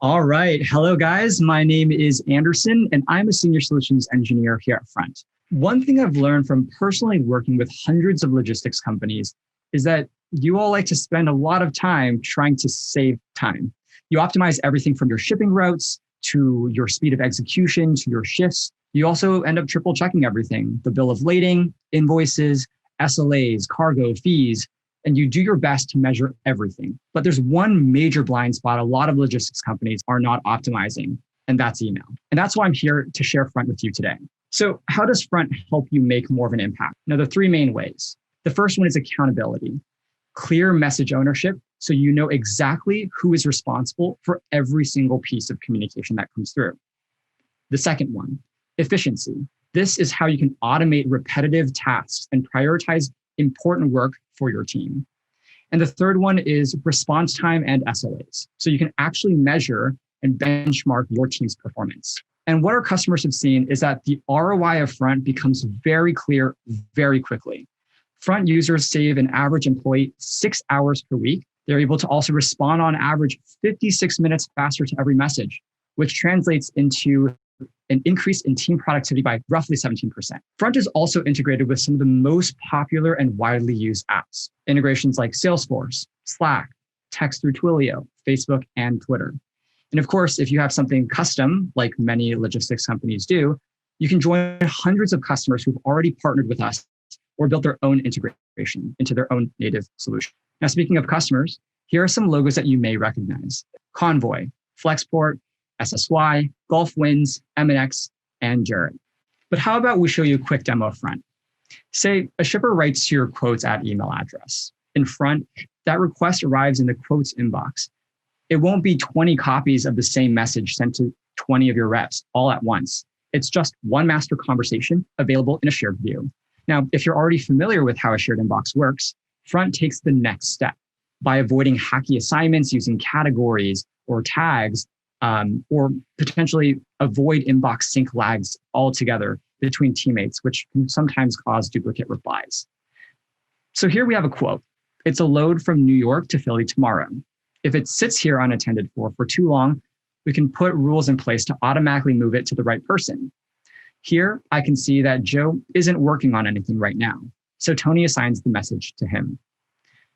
All right. Hello, guys. My name is Anderson, and I'm a senior solutions engineer here at Front. One thing I've learned from personally working with hundreds of logistics companies is that you all like to spend a lot of time trying to save time. You optimize everything from your shipping routes to your speed of execution to your shifts. You also end up triple checking everything, the bill of lading, invoices, SLAs, cargo, fees, and you do your best to measure everything. But there's one major blind spot a lot of logistics companies are not optimizing, and that's email. And that's why I'm here to share Front with you today. So how does Front help you make more of an impact? Now, there are three main ways. The first one is accountability, clear message ownership, so you know exactly who is responsible for every single piece of communication that comes through. The second one, efficiency. This is how you can automate repetitive tasks and prioritize important work for your team. And the third one is response time and SLAs. So you can actually measure and benchmark your team's performance. And what our customers have seen is that the ROI of Front becomes very clear very quickly. Front users save an average employee 6 hours per week. They're able to also respond on average 56 minutes faster to every message, which translates into an increase in team productivity by roughly 17%. Front is also integrated with some of the most popular and widely used apps. Integrations like Salesforce, Slack, text through Twilio, Facebook, and Twitter. And of course, if you have something custom, like many logistics companies do, you can join hundreds of customers who've already partnered with us or built their own integration into their own native solution. Now, speaking of customers, here are some logos that you may recognize: Convoy, Flexport, SSY, Gulf Winds, M&X, and Jarrett. But how about we show you a quick demo of Front? Say a shipper writes your quotes at email address. In Front, that request arrives in the quotes inbox. It won't be 20 copies of the same message sent to 20 of your reps all at once. It's just one master conversation available in a shared view. Now, if you're already familiar with how a shared inbox works, Front takes the next step by avoiding hacky assignments using categories or tags, or potentially avoid inbox sync lags altogether between teammates, which can sometimes cause duplicate replies. So here we have a quote. It's a load from New York to Philly tomorrow. If it sits here unattended for too long, we can put rules in place to automatically move it to the right person. Here, I can see that Joe isn't working on anything right now, so Tony assigns the message to him.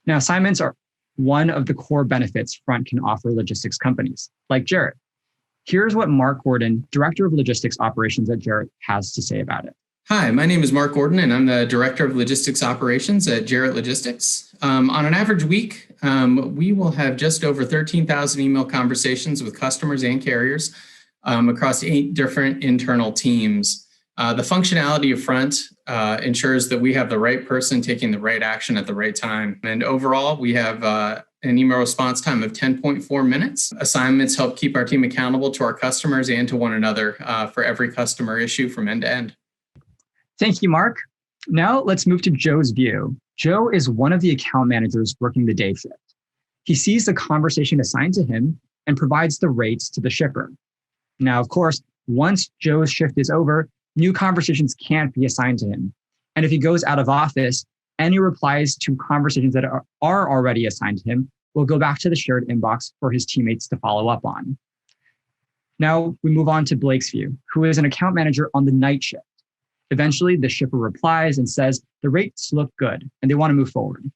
Now, assignments are one of the core benefits Front can offer logistics companies, like Jarrett. Here's what Mark Gordon, Director of Logistics Operations at Jarrett, has to say about it. Hi, my name is Mark Gordon, and I'm the Director of Logistics Operations at Jarrett Logistics. On an average week, we will have just over 13,000 email conversations with customers and carriers across 8 different internal teams. The functionality of Front ensures that we have the right person taking the right action at the right time. And overall, we have an email response time of 10.4 minutes. Assignments help keep our team accountable to our customers and to one another for every customer issue from end to end. Thank you, Mark. Now let's move to Joe's view. Joe is one of the account managers working the day shift. He sees the conversation assigned to him and provides the rates to the shipper. Now, of course, once Joe's shift is over, new conversations can't be assigned to him. And if he goes out of office, any replies to conversations that are already assigned to him will go back to the shared inbox for his teammates to follow up on. Now we move on to Blake's view, who is an account manager on the night shift. Eventually, the shipper replies and says the rates look good and they want to move forward.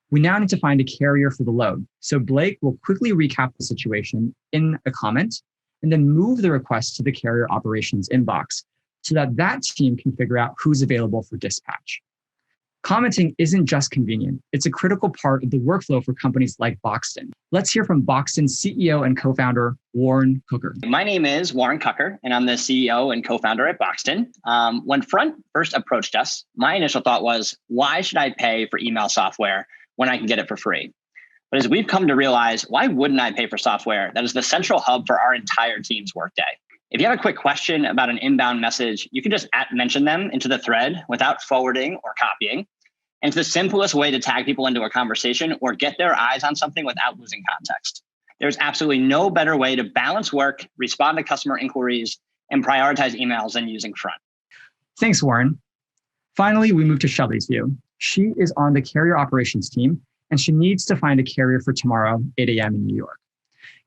We now need to find a carrier for the load. So Blake will quickly recap the situation in a comment and then move the request to the carrier operations inbox so that team can figure out who's available for dispatch. Commenting isn't just convenient. It's a critical part of the workflow for companies like Boxton. Let's hear from Boxton's CEO and co-founder, Warren Cooker. My name is Warren Cooker, and I'm the CEO and co-founder at Boxton. When Front first approached us, my initial thought was, why should I pay for email software when I can get it for free? But as we've come to realize, why wouldn't I pay for software that is the central hub for our entire team's workday? If you have a quick question about an inbound message, you can just mention them into the thread without forwarding or copying. And it's the simplest way to tag people into a conversation or get their eyes on something without losing context. There's absolutely no better way to balance work, respond to customer inquiries, and prioritize emails than using Front. Thanks, Warren. Finally, we move to Shelly's view. She is on the carrier operations team, and she needs to find a carrier for tomorrow, 8 a.m. in New York.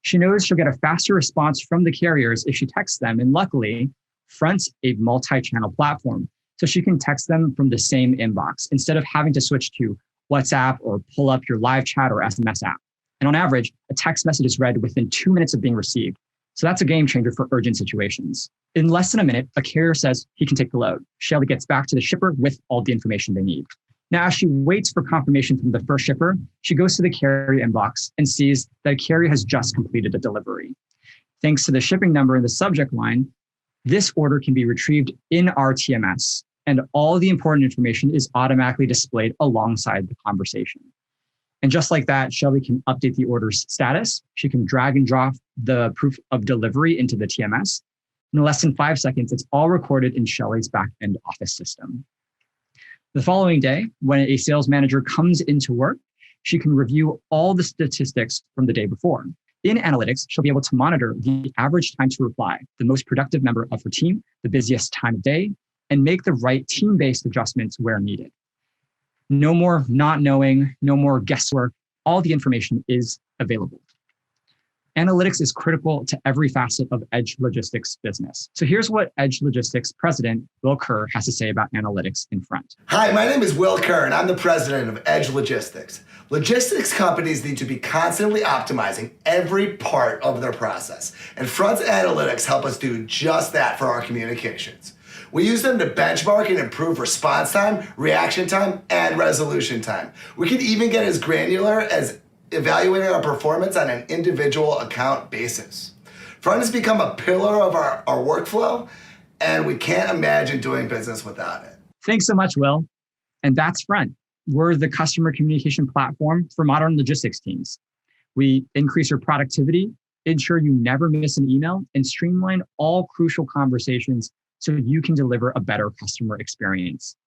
She knows she'll get a faster response from the carriers if she texts them. And luckily, Front's a multi-channel platform, so she can text them from the same inbox instead of having to switch to WhatsApp or pull up your live chat or SMS app. And on average, a text message is read within 2 minutes of being received. So that's a game changer for urgent situations. In less than a minute, a carrier says he can take the load. Shelly gets back to the shipper with all the information they need. Now, as she waits for confirmation from the first shipper, she goes to the carrier inbox and sees that a carrier has just completed a delivery. Thanks to the shipping number in the subject line, this order can be retrieved in our TMS, and all the important information is automatically displayed alongside the conversation. And just like that, Shelly can update the order's status. She can drag and drop the proof of delivery into the TMS. In less than 5 seconds, it's all recorded in Shelly's back-end office system. The following day, when a sales manager comes into work, she can review all the statistics from the day before. In analytics, she'll be able to monitor the average time to reply, the most productive member of her team, the busiest time of day, and make the right team-based adjustments where needed. No more not knowing, no more guesswork. All the information is available. Analytics is critical to every facet of Edge Logistics business. So here's what Edge Logistics President Will Kerr has to say about analytics in Front. Hi, my name is Will Kerr, and I'm the president of Edge Logistics. Logistics companies need to be constantly optimizing every part of their process, and Front's analytics help us do just that for our communications. We use them to benchmark and improve response time, reaction time, and resolution time. We can even get as granular as evaluating our performance on an individual account basis. Front has become a pillar of our workflow, and we can't imagine doing business without it. Thanks so much, Will. And that's Front. We're the customer communication platform for modern logistics teams. We increase your productivity, ensure you never miss an email, and streamline all crucial conversations so you can deliver a better customer experience.